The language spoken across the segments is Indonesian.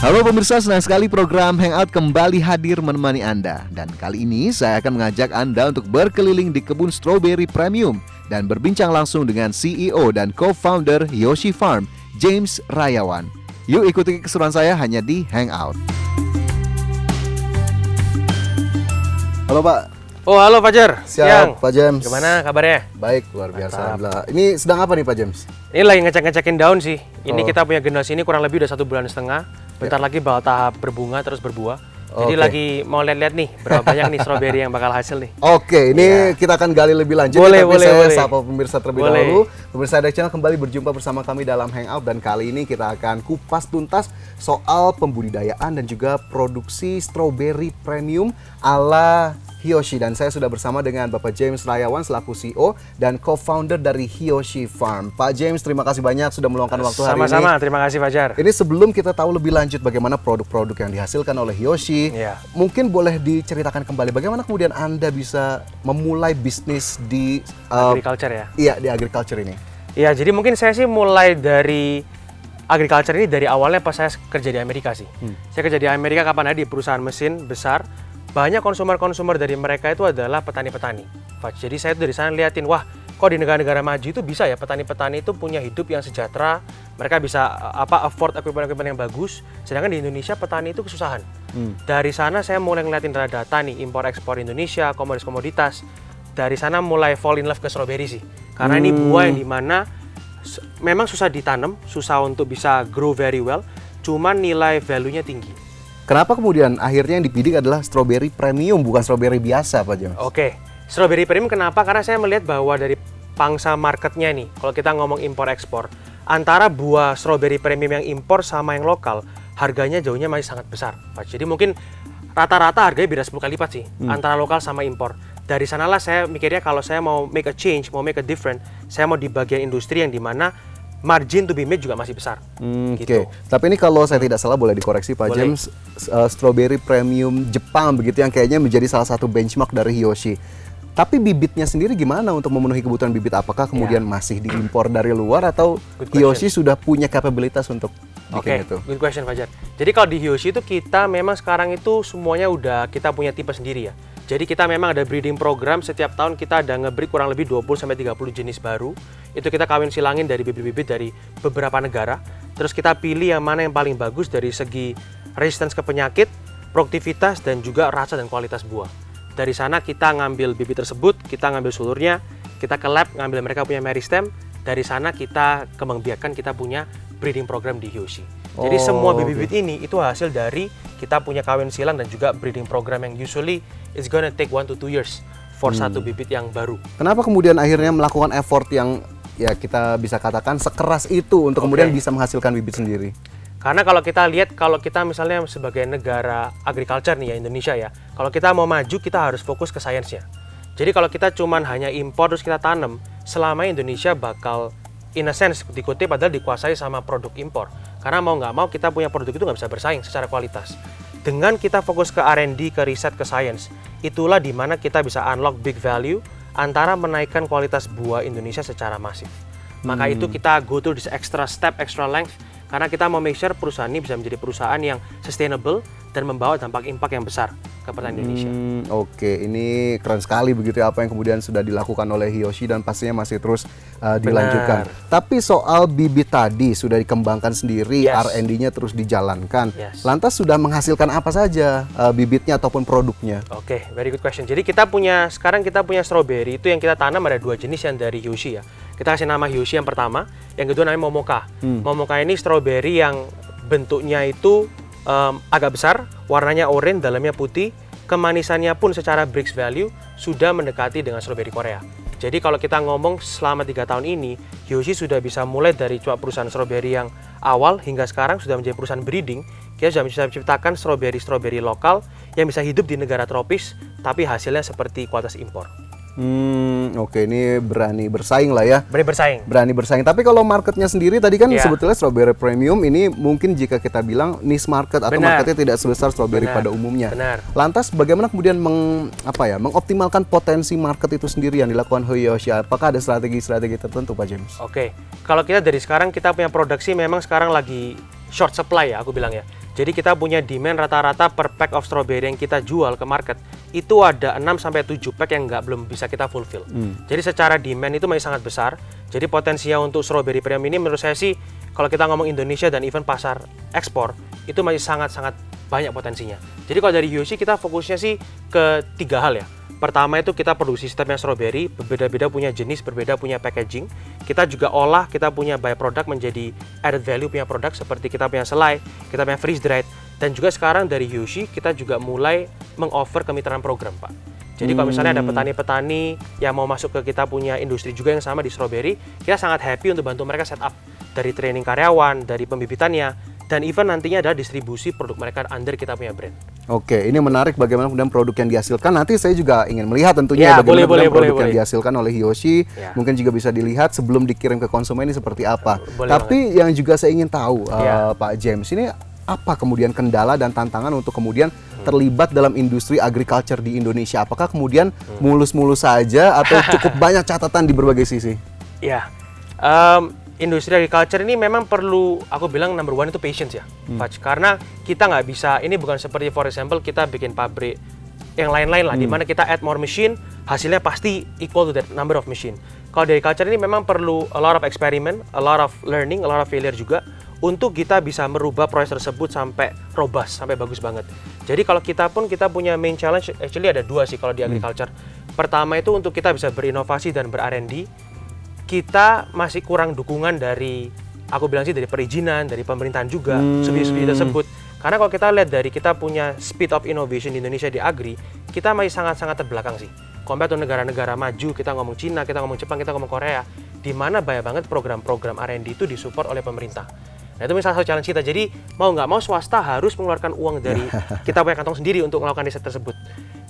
Halo pemirsa, senang sekali program Hangout kembali hadir menemani Anda. Dan kali ini saya akan mengajak Anda untuk berkeliling di kebun stroberi premium dan berbincang langsung dengan CEO dan co-founder Hyoshi Farm, James Rayawan. Yuk ikuti keseruan saya hanya di Hangout. Halo Pak. Oh halo Fajar. Siap Pak James. Gimana kabarnya? Baik, luar biasa. Alhamdulillah. Ini sedang apa nih Pak James? Ini lagi ngecek-ngecekin daun sih. Ini kita punya generasi ini kurang lebih udah 1,5 bulan. Bentar lagi bakal tahap berbunga terus berbuah. Jadi lagi mau lihat-lihat nih berapa banyak nih stroberi yang bakal hasil nih. Oke, ini kita akan gali lebih lanjut. Boleh. Saya sapa pemirsa terlebih dahulu. Pemirsa Ada Channel kembali berjumpa bersama kami dalam Hangout, dan kali ini kita akan kupas tuntas soal pembudidayaan dan juga produksi stroberi premium ala Hyoshi. Dan saya sudah bersama dengan Bapak James Rayawan selaku CEO dan co-founder dari Hyoshi Farm. Pak James, terima kasih banyak sudah meluangkan waktu hari ini. Sama-sama, terima kasih Fajar. Ini sebelum kita tahu lebih lanjut bagaimana produk-produk yang dihasilkan oleh Hyoshi, mungkin boleh diceritakan kembali bagaimana kemudian Anda bisa memulai bisnis di agriculture ya? Iya, di agriculture ini. Iya, jadi mungkin saya sih mulai dari agriculture ini dari awalnya pas saya kerja di Amerika sih. Saya kerja di Amerika kapan aja di perusahaan mesin besar. Banyak konsumer-konsumer dari mereka itu adalah petani-petani. Jadi saya dari sana liatin, wah kok di negara-negara maju itu bisa ya petani-petani itu punya hidup yang sejahtera, mereka bisa afford equipment-equipment yang bagus, sedangkan di Indonesia petani itu kesusahan. Dari sana saya mulai ngeliatin data nih, impor-ekspor Indonesia, komoditas-komoditas. Dari sana mulai fall in love ke stroberi sih. Karena ini buah yang dimana memang susah ditanam, susah untuk bisa grow very well, cuman nilai value-nya tinggi. Kenapa kemudian akhirnya yang dibidik adalah stroberi premium, bukan stroberi biasa, Pak James? Oke, stroberi premium kenapa? Karena saya melihat bahwa dari pangsa marketnya nih, kalau kita ngomong impor-ekspor, antara buah stroberi premium yang impor sama yang lokal, harganya jauhnya masih sangat besar, Pak. Jadi mungkin rata-rata harganya beda 10 kali lipat sih, antara lokal sama impor. Dari sanalah saya mikirnya kalau saya mau make a change, mau make a difference, saya mau di bagian industri yang dimana margin to be made juga masih besar. Oke. Tapi ini kalau saya tidak salah boleh dikoreksi Pak James, stroberi premium Jepang begitu yang kayaknya menjadi salah satu benchmark dari Hyoshi. Tapi bibitnya sendiri gimana untuk memenuhi kebutuhan bibit? Apakah kemudian masih diimpor dari luar atau Hyoshi sudah punya kapabilitas untuk bikin itu? Good question Fajar. Jadi kalau di Hyoshi itu kita memang sekarang itu semuanya udah kita punya tipe sendiri ya. Jadi kita memang ada breeding program, setiap tahun kita ada nge-breed kurang lebih 20-30 jenis baru. Itu kita kawin silangin dari bibit-bibit dari beberapa negara. Terus kita pilih yang mana yang paling bagus dari segi resistance ke penyakit, produktivitas, dan juga rasa dan kualitas buah. Dari sana kita ngambil bibit tersebut, kita ngambil sulurnya, kita ke lab, ngambil mereka punya meristem. Dari sana kita kembang biakan, kita punya breeding program di Hyoshi. Jadi semua bibit-bibit ini itu hasil dari kita punya kawin silang dan juga breeding program yang usually it's gonna take 1 to 2 years for satu bibit yang baru. Kenapa kemudian akhirnya melakukan effort yang ya kita bisa katakan sekeras itu untuk kemudian bisa menghasilkan bibit sendiri? Karena kalau kita lihat, kalau kita misalnya sebagai negara agriculture nih ya, Indonesia ya, kalau kita mau maju kita harus fokus ke sainsnya. Jadi kalau kita cuman hanya impor terus kita tanam, selama Indonesia bakal in a sense dikutip adalah dikuasai sama produk impor. Karena mau nggak mau kita punya produk itu nggak bisa bersaing secara kualitas. Dengan kita fokus ke R&D, ke riset, ke sains, itulah dimana kita bisa unlock big value antara menaikkan kualitas buah Indonesia secara masif. Maka itu kita go to this extra step, extra length, karena kita mau make sure perusahaan ini bisa menjadi perusahaan yang sustainable dan membawa dampak impact yang besar ke petani Indonesia. Oke, ini keren sekali begitu ya apa yang kemudian sudah dilakukan oleh Hyoshi dan pastinya masih terus dilanjutkan. Tapi soal bibit tadi sudah dikembangkan sendiri, R&D-nya terus dijalankan. Lantas sudah menghasilkan apa saja bibitnya ataupun produknya? Oke, very good question. Jadi sekarang kita punya stroberi itu yang kita tanam ada 2 jenis yang dari Hyoshi ya. Kita kasih nama Hyoshi yang pertama, yang kedua namanya Momoka. Momoka ini stroberi yang bentuknya itu agak besar, warnanya oranye, dalamnya putih, kemanisannya pun secara Brix value sudah mendekati dengan stroberi Korea. Jadi kalau kita ngomong selama 3 tahun ini, Hyoshi sudah bisa mulai dari perusahaan stroberi yang awal hingga sekarang sudah menjadi perusahaan breeding. Kita sudah bisa menciptakan stroberi lokal yang bisa hidup di negara tropis, tapi hasilnya seperti kualitas impor. Oke, ini berani bersaing lah ya. Berani bersaing. Tapi kalau marketnya sendiri tadi kan sebetulnya strawberry premium ini mungkin jika kita bilang niche market atau marketnya tidak sebesar strawberry pada umumnya. Lantas bagaimana kemudian mengoptimalkan potensi market itu sendiri yang dilakukan Hyoshi? Apakah ada strategi-strategi tertentu Pak James? Oke, kalau kita dari sekarang kita punya produksi memang sekarang lagi short supply ya aku bilang ya. Jadi kita punya demand rata-rata per pack of strawberry yang kita jual ke market itu ada 6-7 pack yang belum bisa kita fulfill. Jadi secara demand itu masih sangat besar. Jadi potensinya untuk strawberry premium ini menurut saya sih kalau kita ngomong Indonesia dan even pasar ekspor itu masih sangat-sangat banyak potensinya. Jadi kalau dari Hiyoshi kita fokusnya sih ke 3 hal ya. Pertama itu kita produksi sistemnya strawberry, berbeda-beda punya jenis, berbeda punya packaging. Kita juga olah, kita punya byproduct menjadi added value punya produk seperti kita punya selai, kita punya freeze dried, dan juga sekarang dari Hiyoshi kita juga mulai meng-offer kemitraan program, Pak. Jadi kalau misalnya ada petani-petani yang mau masuk ke kita punya industri juga yang sama di strawberry, kita sangat happy untuk bantu mereka setup dari training karyawan, dari pembibitannya, dan even nantinya ada distribusi produk mereka under kita punya brand. Oke, ini menarik bagaimana kemudian produk yang dihasilkan. Nanti saya juga ingin melihat tentunya bagaimana produk yang dihasilkan oleh Hiyoshi. Mungkin juga bisa dilihat sebelum dikirim ke konsumen ini seperti apa. Tapi yang juga saya ingin tahu, Pak James, ini apa kemudian kendala dan tantangan untuk kemudian terlibat dalam industri agriculture di Indonesia? Apakah kemudian mulus-mulus saja atau cukup banyak catatan di berbagai sisi? Ya, industri agriculture ini memang perlu, aku bilang number one itu patience ya, karena kita nggak bisa, ini bukan seperti for example kita bikin pabrik yang lain-lain lah, dimana kita add more machine, hasilnya pasti equal to that number of machine. Kalau di agriculture ini memang perlu a lot of experiment, a lot of learning, a lot of failure juga, untuk kita bisa merubah proses tersebut sampai robust, sampai bagus banget. Jadi kalau kita punya main challenge, actually ada 2 sih kalau di agriculture. Pertama itu untuk kita bisa berinovasi dan ber-R&D, kita masih kurang dukungan dari, aku bilang sih dari perizinan, dari pemerintahan juga, subsidi tersebut. Karena kalau kita lihat dari kita punya speed of innovation di Indonesia di agri, kita masih sangat-sangat terbelakang sih. Compare to negara-negara maju, kita ngomong Cina, kita ngomong Jepang, kita ngomong Korea, di mana banyak banget program-program R&D itu disupport oleh pemerintah. Nah itu salah satu challenge kita, jadi mau nggak mau swasta harus mengeluarkan uang dari kita punya kantong sendiri untuk melakukan riset tersebut.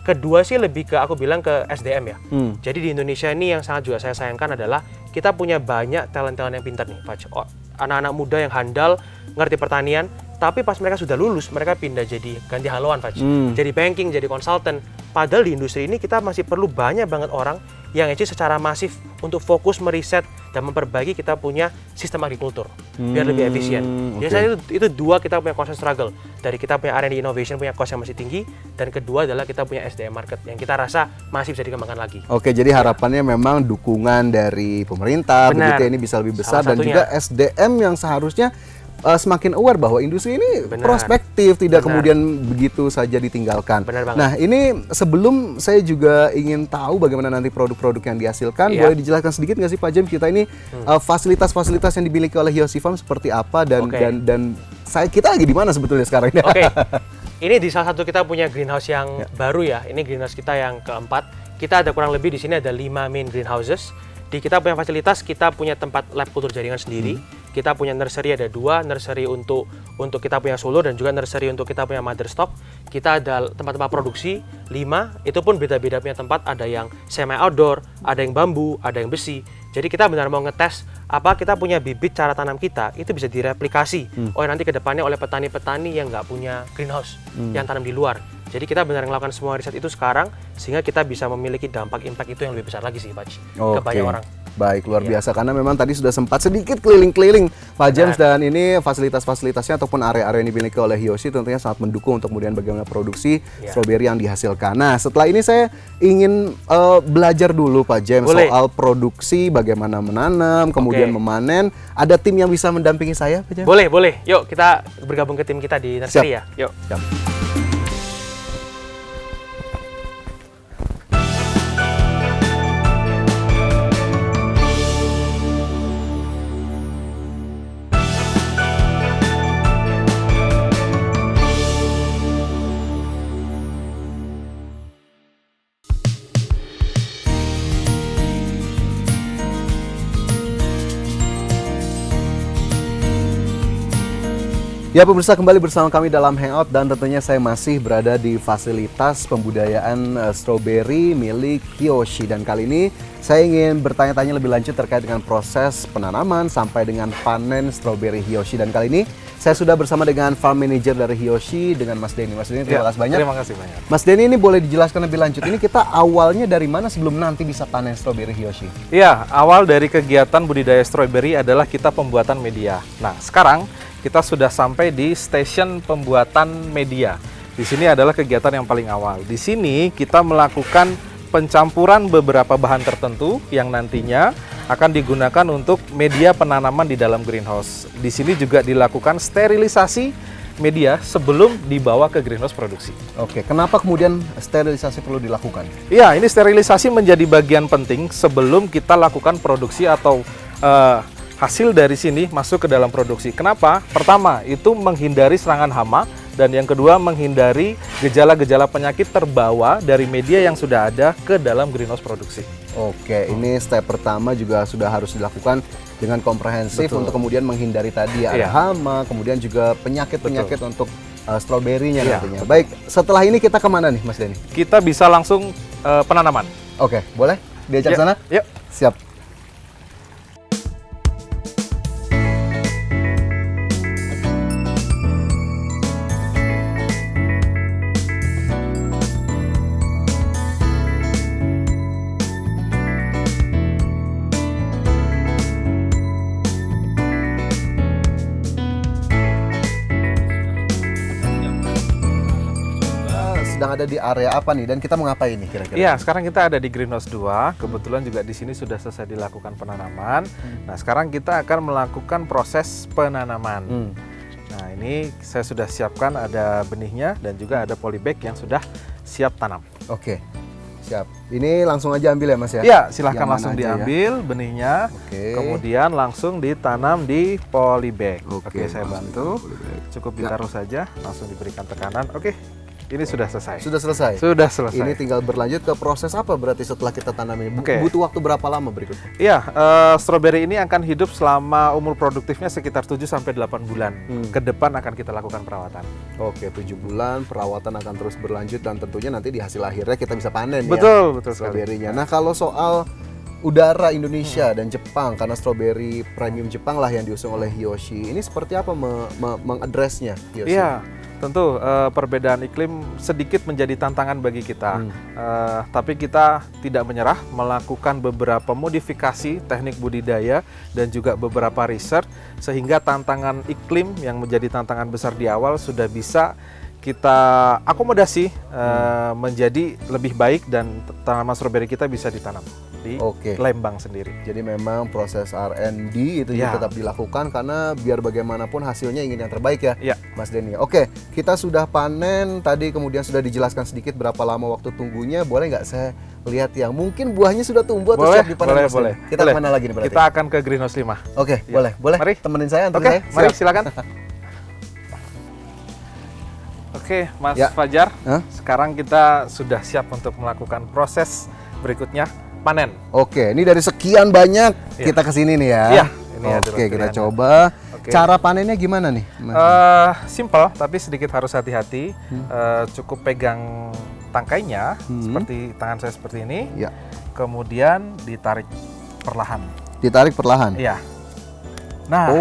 Kedua sih lebih ke, aku bilang ke SDM ya. Jadi di Indonesia ini yang sangat juga saya sayangkan adalah kita punya banyak talent-talent yang pintar nih, Pak. Anak-anak muda yang handal, ngerti pertanian, tapi pas mereka sudah lulus, mereka pindah jadi ganti haluan, Pak. Jadi banking, jadi konsultan. Padahal di industri ini kita masih perlu banyak banget orang yang secara masif untuk fokus meriset dan memperbaiki kita punya sistem agrikultur biar lebih efisien. Biasanya itu 2 kita punya constant struggle. Dari kita punya R&D innovation punya cost yang masih tinggi, dan kedua adalah kita punya SDM market yang kita rasa masih bisa dikembangkan lagi. Oke, jadi harapannya memang dukungan dari pemerintah begitu ini bisa lebih besar, dan juga SDM yang seharusnya semakin aware bahwa industri ini prospektif, tidak kemudian begitu saja ditinggalkan. Nah, ini sebelum saya juga ingin tahu bagaimana nanti produk-produk yang dihasilkan, boleh dijelaskan sedikit nggak sih Pak James, kita ini fasilitas-fasilitas yang dimiliki oleh Hiyoshi Farm seperti apa, dan kita lagi di mana sebetulnya sekarang ini? Ini di salah satu kita punya greenhouse yang baru ya. Ini greenhouse kita yang keempat. Kita ada kurang lebih di sini ada 5 main greenhouses. Di kita punya fasilitas, kita punya tempat lab kultur jaringan sendiri. Kita punya nursery ada 2, nursery untuk kita punya solo dan juga nursery untuk kita punya mother stock. Kita ada tempat-tempat produksi 5, itu pun beda-beda punya tempat, ada yang semi outdoor, ada yang bambu, ada yang besi. Jadi kita benar mau ngetes apa kita punya bibit cara tanam kita itu bisa direplikasi nanti ke depannya oleh petani-petani yang nggak punya greenhouse, yang tanam di luar. Jadi kita benar melakukan semua riset itu sekarang sehingga kita bisa memiliki dampak impact itu yang lebih besar lagi sih, Pak, ke banyak orang. Baik, luar biasa, karena memang tadi sudah sempat sedikit keliling-keliling Pak James, dan ini fasilitas-fasilitasnya ataupun area-area yang dimiliki oleh Hiyoshi tentunya sangat mendukung untuk kemudian bagaimana produksi strawberry yang dihasilkan. Nah, setelah ini saya ingin belajar dulu Pak James soal produksi, bagaimana menanam, kemudian memanen. Ada tim yang bisa mendampingi saya, Pak James? Boleh. Yuk kita bergabung ke tim kita di nursery ya. Yuk. Siap. Ya pemirsa, kembali bersama kami dalam Hangout, dan tentunya saya masih berada di fasilitas pembudayaan strawberry milik Hiyoshi, dan kali ini saya ingin bertanya-tanya lebih lanjut terkait dengan proses penanaman sampai dengan panen strawberry Hiyoshi, dan kali ini saya sudah bersama dengan farm manager dari Hiyoshi dengan Mas Denny. Mas Denny, terima kasih banyak. Terima kasih banyak. Mas Denny, ini boleh dijelaskan lebih lanjut, ini kita awalnya dari mana sebelum nanti bisa panen strawberry Hiyoshi? Iya, awal dari kegiatan budidaya strawberry adalah kita pembuatan media. Nah, sekarang kita sudah sampai di stasiun pembuatan media. Di sini adalah kegiatan yang paling awal. Di sini kita melakukan pencampuran beberapa bahan tertentu yang nantinya akan digunakan untuk media penanaman di dalam greenhouse. Di sini juga dilakukan sterilisasi media sebelum dibawa ke greenhouse produksi. Oke, kenapa kemudian sterilisasi perlu dilakukan? Iya, ini sterilisasi menjadi bagian penting sebelum kita lakukan produksi atau hasil dari sini masuk ke dalam produksi. Kenapa? Pertama, itu menghindari serangan hama, dan yang kedua menghindari gejala-gejala penyakit terbawa dari media yang sudah ada ke dalam greenhouse produksi. Oke, ini step pertama juga sudah harus dilakukan dengan komprehensif. Betul. Untuk kemudian menghindari tadi ada Iya. hama, kemudian juga penyakit-penyakit untuk stroberinya Iya. nantinya. Baik, setelah ini kita kemana nih Mas Denny? Kita bisa langsung penanaman. Oke, boleh diajak Yuk, sana? Yuk. Siap. Sedang ada di area apa nih dan kita mau ngapain nih kira-kira? Iya, sekarang kita ada di greenhouse 2. Kebetulan juga di sini sudah selesai dilakukan penanaman. Nah, sekarang kita akan melakukan proses penanaman. Nah, ini saya sudah siapkan, ada benihnya dan juga ada polybag yang sudah siap tanam. Oke, siap. Ini langsung aja ambil ya Mas ya? Iya, silahkan Yang mana langsung aja ya? diambil benihnya. Oke. Kemudian langsung ditanam di polybag. Oke, Oke, saya bantu. Cukup ditaruh saja, langsung diberikan tekanan. Oke, ini sudah selesai. Sudah selesai? Sudah selesai. Ini tinggal berlanjut ke proses apa berarti setelah kita tanam ini? Oke. Butuh waktu berapa lama berikutnya? Iya, stroberi ini akan hidup selama umur produktifnya sekitar 7-8 bulan. Ke depan akan kita lakukan perawatan. Oke, 7 bulan perawatan akan terus berlanjut dan tentunya nanti di hasil akhirnya kita bisa panen Betul, ya. betul sekali. Stroberinya. Nah, kalau soal udara Indonesia dan Jepang, karena stroberi premium Jepang lah yang diusung oleh Hiyoshi, ini seperti apa mengadresnya Hiyoshi? Iya, tentu perbedaan iklim sedikit menjadi tantangan bagi kita. Tapi kita tidak menyerah, melakukan beberapa modifikasi teknik budidaya dan juga beberapa riset sehingga tantangan iklim yang menjadi tantangan besar di awal sudah bisa kita akomodasi menjadi lebih baik dan tanaman stroberi kita bisa ditanam di Lembang sendiri. Jadi memang proses R&D itu juga tetap dilakukan karena biar bagaimanapun hasilnya ingin yang terbaik ya, Mas Denny. Oke, kita sudah panen tadi, kemudian sudah dijelaskan sedikit berapa lama waktu tunggunya. Boleh nggak saya lihat yang mungkin buahnya sudah tumbuh atau siap dipanen? Boleh. Kita kemana lagi nih berarti? Kita akan ke greenhouse 5. Oke, boleh. Mari. Temenin saya, Oke, mari silakan. Oke, Mas Fajar. Sekarang kita sudah siap untuk melakukan proses berikutnya, panen. Oke, ini dari sekian banyak kita kesini nih ya. Iya, ini oke, kita coba. Cara panennya gimana nih? Simple, tapi sedikit harus hati-hati. Cukup pegang tangkainya, seperti tangan saya seperti ini. Ya. Kemudian ditarik perlahan. Ditarik perlahan? Iya. Nah,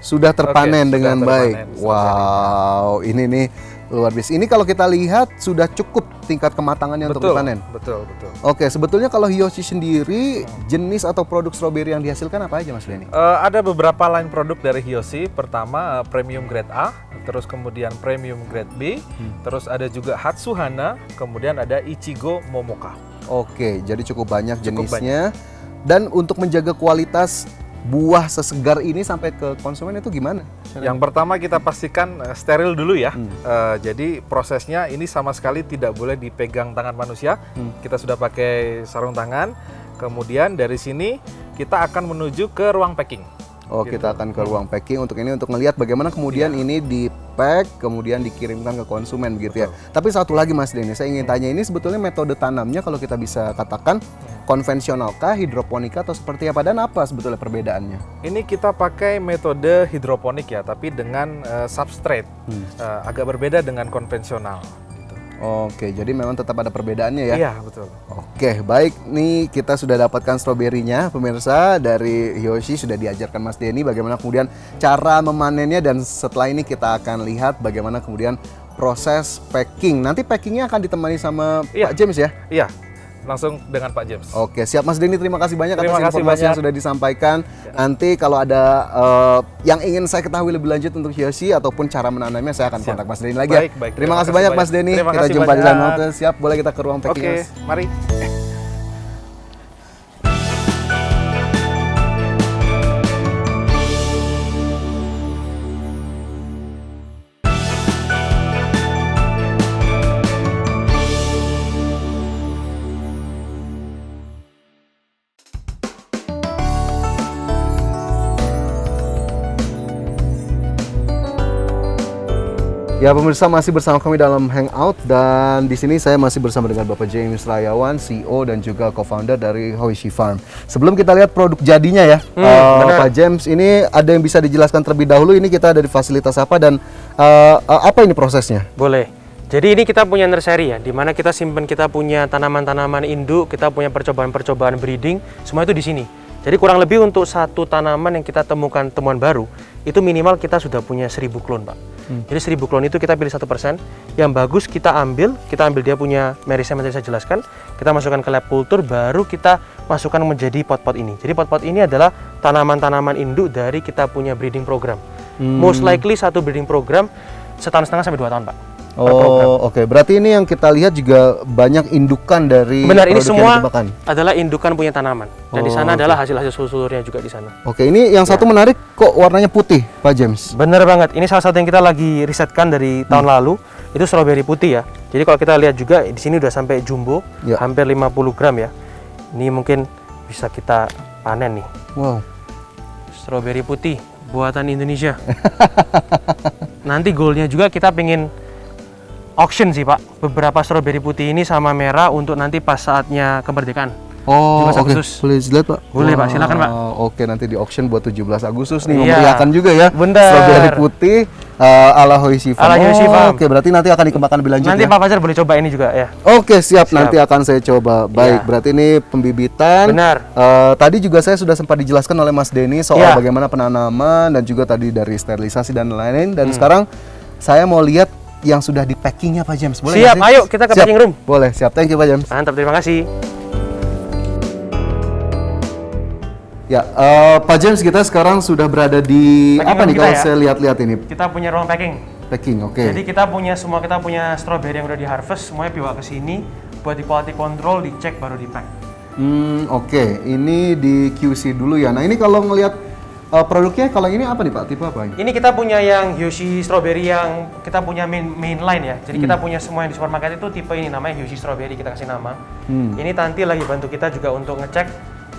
sudah terpanen dengan terpanen. baik. Wow, ini nih luar biasa. Ini kalau kita lihat sudah cukup tingkat kematangannya untuk dipanen. Betul. Oke, sebetulnya kalau Hiyoshi sendiri jenis atau produk stroberi yang dihasilkan apa aja Mas Denny? Ada beberapa line produk dari Hiyoshi. Pertama premium grade A, terus kemudian premium grade B, terus ada juga Hatsuhana, kemudian ada Ichigo Momoka. Oke, jadi cukup banyak jenisnya. Dan untuk menjaga kualitas buah sesegar ini sampai ke konsumen itu gimana? Yang pertama kita pastikan steril dulu ya. Jadi prosesnya ini sama sekali tidak boleh dipegang tangan manusia. Kita sudah pakai sarung tangan. Kemudian dari sini kita akan menuju ke ruang packing. Oh, gitu. Kita akan ke ruang packing untuk melihat bagaimana kemudian ini di-pack, kemudian dikirimkan ke konsumen begitu ya. Tapi satu lagi Mas Denny, saya ingin tanya, ini sebetulnya metode tanamnya kalau kita bisa katakan konvensionalkah, hidroponika atau seperti apa, dan apa sebetulnya perbedaannya? Ini kita pakai metode hidroponik ya, tapi dengan substrate agak berbeda dengan konvensional. Oke, jadi memang tetap ada perbedaannya ya? Iya, betul. Oke, baik. Nih kita sudah dapatkan stroberinya, pemirsa. Dari Hiyoshi sudah diajarkan Mas Denny bagaimana kemudian cara memanennya, dan setelah ini kita akan lihat bagaimana kemudian proses packing. Nanti packingnya akan ditemani sama Pak James ya? Iya. langsung dengan Pak James. Oke, siap Mas Denny, terima kasih banyak Terima atas kasih informasi yang banyak. sudah disampaikan. Nanti kalau ada yang ingin saya ketahui lebih lanjut untuk hiyoshi ataupun cara menanamnya, saya akan kontak Mas Denny lagi ya. Baik. Terima kasih banyak Mas Denny. Terima Kita kasih jumpa di banyak. lain waktu. Siap, boleh kita ke ruang packing. Oke, Mas? mari. Ya pemirsa, masih bersama kami dalam Hangout dan di sini saya masih bersama dengan Bapak James Rayawan, CEO dan juga co-founder dari Hoishi Farm. Sebelum kita lihat produk jadinya ya, Pak James, ini ada yang bisa dijelaskan terlebih dahulu, ini kita ada di fasilitas apa dan apa ini prosesnya? Boleh. Jadi ini kita punya nursery ya, di mana kita simpan, kita punya tanaman-tanaman induk, kita punya percobaan-percobaan breeding, semua itu di sini. Jadi kurang lebih untuk satu tanaman yang kita temukan temuan baru, itu minimal kita sudah punya 1000 klon, Pak. Jadi 1000 klon itu kita pilih 1%, yang bagus kita ambil dia punya merisem yang tadi saya jelaskan, kita masukkan ke lab kultur, baru kita masukkan menjadi pot-pot ini. Jadi pot-pot ini adalah tanaman-tanaman induk dari kita punya breeding program. Most likely satu breeding program setahun setengah sampai 2 tahun, Pak. Oh, oke. Berarti ini yang kita lihat juga banyak indukan dari Benar, ini produk yang semua dikembangkan. adalah indukan punya tanaman. Dan di sana adalah hasil-hasil sulurnya juga di sana. Oke, ini yang satu menarik kok warnanya putih, Pak James. Bener banget, ini salah satu yang kita lagi risetkan dari tahun lalu, itu strawberry putih ya. Jadi kalau kita lihat juga di sini udah sampai jumbo, Ya. hampir 50 gram ya. Ini mungkin bisa kita panen nih. Wow. Strawberry putih buatan Indonesia. Nanti goalnya juga kita pengen auction sih Pak, beberapa strawberry putih ini sama merah untuk nanti pas saatnya kemerdekaan. Oh, 17 oke. Agustus. Boleh dilihat, Pak? Boleh, Pak. Silakan, Pak. Oke, nanti di auction buat 17 Agustus nih, Iya. memeriahkan juga ya. Bener. Strawberry putih ala Hoishi Farm. Ala Hoishi Farm. Oke, berarti nanti akan dikembangkan lebih lanjut Nanti ya. Pak Fajar boleh coba ini juga ya. Oke, siap. Siap. Nanti akan saya coba. Baik, Iya. berarti ini pembibitan. Benar. Tadi juga saya sudah sempat dijelaskan oleh Mas Denny soal Iya. bagaimana penanaman dan juga tadi dari sterilisasi dan lain-lain. Dan sekarang saya mau lihat yang sudah di packingnya Pak James. Boleh Siap, nggak sih? ayo kita ke Siap. packing room. Boleh, siap. Thank you Pak James. Mantap, terima kasih. Ya, Pak James, kita sekarang sudah berada di Packing apa room nih kita kalau ya? saya lihat-lihat ini? Kita punya ruang packing. Packing, oke. Jadi kita punya strawberry yang udah di harvest, semuanya dibawa ke sini buat di quality control, dicek baru di pack. Oke. Ini di QC dulu ya. Nah, ini kalau ngelihat produknya, kalau ini apa nih Pak? Tipe apa ini? Ini kita punya yang Yoshi strawberry yang kita punya main line ya. Jadi kita punya semua yang di supermarket itu tipe ini namanya Yoshi strawberry, kita kasih nama. Ini Tanti lagi bantu kita juga untuk ngecek.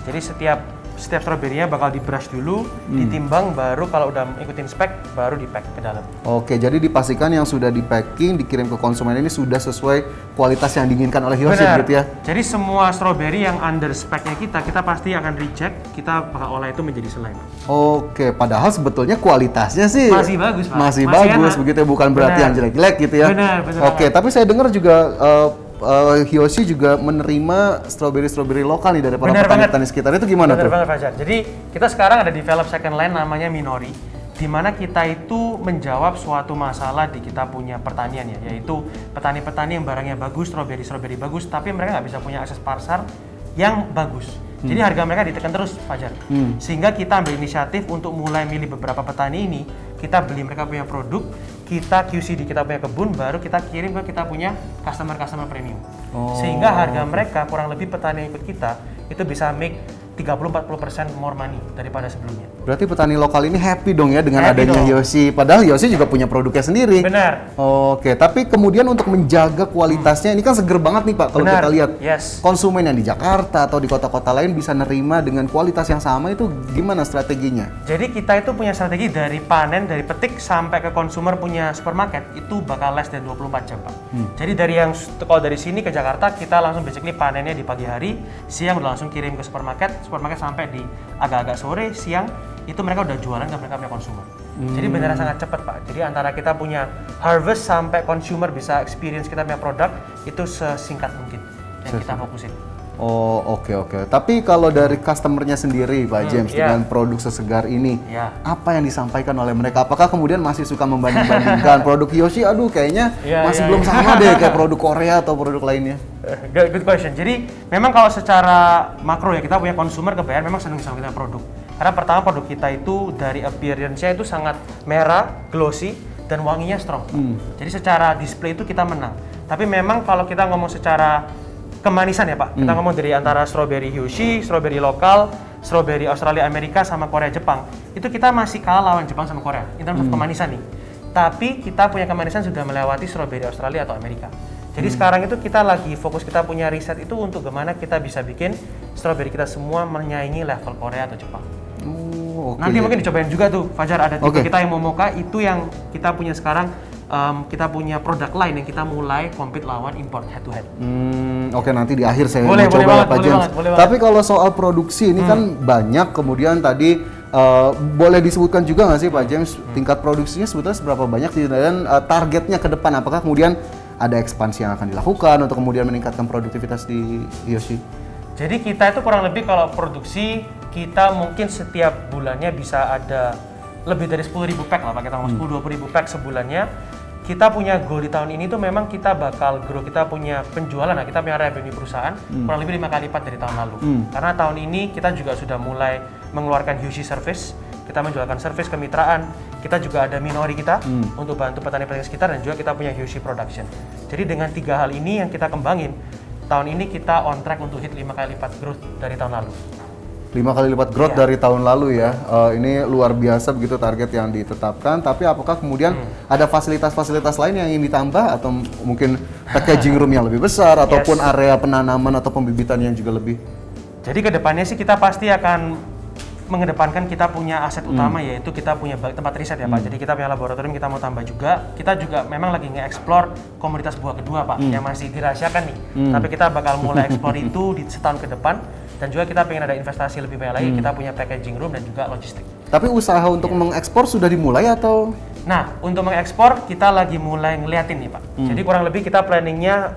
Jadi setiap strawberry-nya bakal di brush dulu, ditimbang, baru kalau udah ikutin spek baru di pack ke dalam. Oke, jadi dipastikan yang sudah di packing dikirim ke konsumen ini sudah sesuai kualitas yang diinginkan oleh Hoishi Benar. gitu ya. Jadi semua strawberry yang under speknya kita pasti akan reject, kita bakal olah itu menjadi selai. Oke, padahal sebetulnya kualitasnya sih Masih bagus, Pak. Masih Masih bagus enak. begitu ya, bukan berarti Benar. yang jelek-jelek gitu ya. Benar, benar Oke, tapi saya dengar juga Hoishi juga menerima strawberry lokal nih dari para Benar petani-petani sekitar. Itu gimana Benar tuh? banget Fajar. Jadi kita sekarang ada develop second line namanya Minori, di mana kita itu menjawab suatu masalah di kita punya pertanian ya, yaitu petani-petani yang barangnya bagus, strawberry bagus, tapi mereka nggak bisa punya akses pasar yang bagus. Jadi harga mereka ditekan terus, Fajar. Sehingga kita ambil inisiatif untuk mulai milih beberapa petani ini, kita beli mereka punya produk, kita QC di kita punya kebun, baru kita kirim ke kita punya customer premium. Sehingga harga mereka kurang lebih petani yang ikut kita itu bisa make 30-40% more money daripada sebelumnya. Berarti petani lokal ini happy dong ya dengan Happy adanya dong. Hoishi. Padahal Hoishi juga punya produknya sendiri. Benar. Oke, tapi kemudian untuk menjaga kualitasnya ini kan seger banget nih Pak kalau Benar. kita lihat. Yes. Konsumen yang di Jakarta atau di kota-kota lain bisa nerima dengan kualitas yang sama, itu gimana strateginya? Jadi kita itu punya strategi dari panen, dari petik sampai ke konsumer punya supermarket itu bakal less than 24 jam Pak. Jadi dari kalau dari sini ke Jakarta kita langsung basically panennya di pagi hari, siang udah langsung kirim ke supermarket sampai di agak-agak sore, siang itu mereka udah jualan ke mereka punya konsumer. Jadi beneran sangat cepat Pak. Jadi antara kita punya harvest sampai consumer bisa experience kita punya produk itu sesingkat mungkin yang kita fokusin. Oh, oke. Tapi kalau dari customernya sendiri, Pak James, iya. dengan produk sesegar ini, Iya. apa yang disampaikan oleh mereka? Apakah kemudian masih suka membanding-bandingkan produk Hiyoshi? Aduh, kayaknya Iya, masih iya, belum iya. sama deh kayak produk Korea atau produk lainnya. Good question. Jadi memang kalau secara makro ya, kita punya consumer kebayang memang senang sama kita produk. Karena pertama produk kita itu dari appearance-nya itu sangat merah, glossy, dan wanginya strong. Jadi secara display itu kita menang. Tapi memang kalau kita ngomong secara kemanisan ya Pak, kita ngomong dari antara strawberry Hiyoshi, strawberry lokal, strawberry Australia, Amerika, sama Korea, Jepang, itu kita masih kalah lawan Jepang sama Korea in terms of kemanisan nih. Tapi kita punya kemanisan sudah melewati strawberry Australia atau Amerika. Jadi sekarang itu kita lagi fokus, kita punya riset itu untuk gimana kita bisa bikin strawberry kita semua menyaingi level Korea atau Jepang. Oh, oke. Nanti mungkin dicobain juga tuh, Fajar, ada tipe Oke. kita yang Momoka, itu yang kita punya sekarang. Kita punya produk lain yang kita mulai compete lawan import head to head. Oke, nanti di akhir saya Boleh, mau boleh coba ya banget, Pak boleh James. banget, boleh Tapi kalau soal produksi ini kan banyak, kemudian tadi boleh disebutkan juga nggak sih Pak James tingkat produksinya sebetulnya seberapa banyak sih, dan targetnya ke depan apakah kemudian ada ekspansi yang akan dilakukan untuk kemudian meningkatkan produktivitas di Hiyoshi? Jadi kita itu kurang lebih kalau produksi kita mungkin setiap bulannya bisa ada lebih dari 10.000 pack lah Pak, kita ngomong 10-20.000 pack sebulannya. Kita punya goal di tahun ini tuh memang kita bakal grow, kita punya penjualan, nah kita punya revenue perusahaan kurang lebih 5 kali lipat dari tahun lalu. Karena tahun ini kita juga sudah mulai mengeluarkan Hiyoshi Service, kita menjualkan service kemitraan, kita juga ada minori kita untuk bantu petani-petani sekitar, dan juga kita punya Hiyoshi Production. Jadi dengan 3 hal ini yang kita kembangin, tahun ini kita on track untuk hit 5 kali lipat growth dari tahun lalu. 5 kali lipat growth Iya. dari tahun lalu ya. Ini luar biasa begitu target yang ditetapkan. Tapi apakah kemudian ada fasilitas-fasilitas lain yang ingin ditambah, atau mungkin packaging room yang lebih besar, ataupun area penanaman atau pembibitan yang juga lebih? Jadi kedepannya sih kita pasti akan mengedepankan kita punya aset utama, yaitu kita punya tempat riset ya Pak. Jadi kita punya laboratorium, kita mau tambah juga. Kita juga memang lagi nge-explore komoditas buah kedua Pak, yang masih dirahasiakan nih. Tapi kita bakal mulai explore itu di setahun ke depan. Dan juga kita pengen ada investasi lebih banyak lagi, kita punya packaging room dan juga logistik. Tapi usaha untuk mengekspor sudah dimulai atau? Nah, untuk mengekspor kita lagi mulai ngeliatin nih Pak. Jadi kurang lebih kita planningnya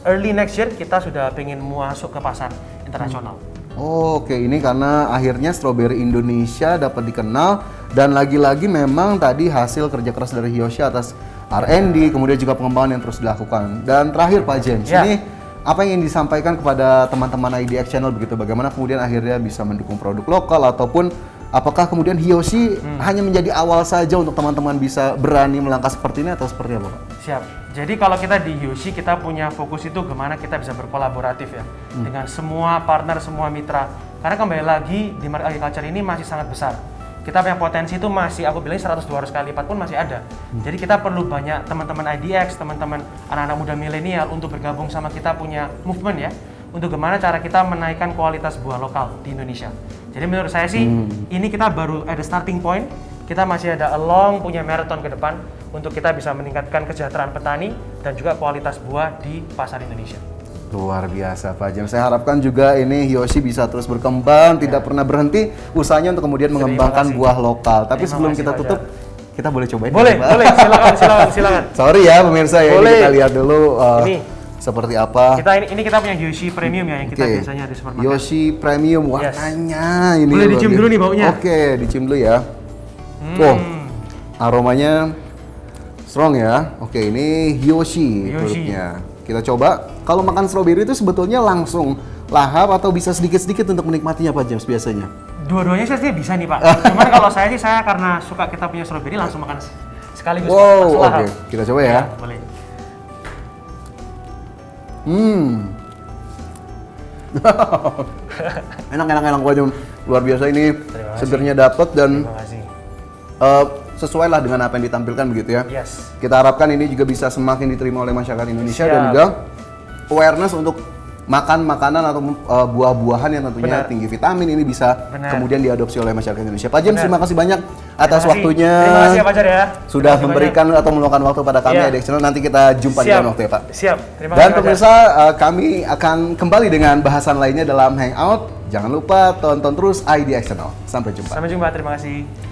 early next year kita sudah pengen masuk ke pasar internasional. Oke, ini karena akhirnya strawberry Indonesia dapat dikenal, dan lagi-lagi memang tadi hasil kerja keras dari Hiyoshi atas R&D, kemudian juga pengembangan yang terus dilakukan. Dan terakhir Pak James, Ya. ini apa yang ingin disampaikan kepada teman-teman IDX Channel begitu? Bagaimana kemudian akhirnya bisa mendukung produk lokal, ataupun apakah kemudian Hiyoshi hanya menjadi awal saja untuk teman-teman bisa berani melangkah seperti ini, atau seperti apa Pak? Siap. Jadi kalau kita di Hiyoshi kita punya fokus itu gimana kita bisa berkolaboratif ya dengan semua partner, semua mitra. Karena kembali lagi di market agriculture ini masih sangat besar. Kita punya potensi itu masih, aku bilang 100-200 kali lipat pun masih ada. Jadi kita perlu banyak teman-teman IDX, teman-teman anak-anak muda milenial untuk bergabung sama kita punya movement ya, untuk gimana cara kita menaikkan kualitas buah lokal di Indonesia. Jadi menurut saya sih, ini kita baru ada starting point, kita masih ada a long punya marathon ke depan untuk kita bisa meningkatkan kesejahteraan petani dan juga kualitas buah di pasar Indonesia. Luar biasa Pak James. Saya harapkan juga ini Hiyoshi bisa terus berkembang, tidak pernah berhenti usahanya untuk kemudian mengembangkan kasih. buah lokal. Tapi Terima sebelum kasih, kita Fajar. tutup, kita boleh cobain. Boleh, nggak, Pak? boleh, silakan. Sorry ya pemirsa ya, ini Boleh. kita lihat dulu Ini. seperti apa. Ini kita punya Hiyoshi Premium ya yang kita Oke. biasanya di supermarket. Hiyoshi Premium, Yes. warnanya ini. Boleh luar dicium biasa. dulu nih baunya. Oke, dicium dulu ya. Oh, aromanya strong ya. Oke, ini Hiyoshi produknya. Kita coba. Kalau makan stroberi itu sebetulnya langsung lahap atau bisa sedikit-sedikit untuk menikmatinya Pak James biasanya? Dua-duanya sih bisa nih Pak. Cuman kalau saya sih, saya karena suka kita punya strawberry langsung makan sekaligus. Wow, langsung lahap. oke. Kita coba ya. Boleh. Enak Pak James. Luar biasa ini, Terima kasih. segernya dapet dan Terima kasih. sesuai lah dengan apa yang ditampilkan begitu ya. Yes. Kita harapkan ini juga bisa semakin diterima oleh masyarakat Indonesia Siap. dan juga awareness untuk makan makanan atau buah-buahan yang tentunya Benar. tinggi vitamin ini bisa Benar. kemudian diadopsi oleh masyarakat Indonesia. Pak James, Benar. terima kasih banyak atas Terima kasih. waktunya. Terima kasih ya Pak Jar ya. Sudah Terima kasih memberikan atau meluangkan waktu pada kami Iya. IDX Channel. Nanti kita jumpa di Siap. lain waktu ya Pak. Siap. Terima Dan kasih Pak Jar. pemirsa, kami akan kembali dengan bahasan lainnya dalam Hangout. Jangan lupa tonton terus IDX Channel. Sampai jumpa. Sampai jumpa. Terima kasih.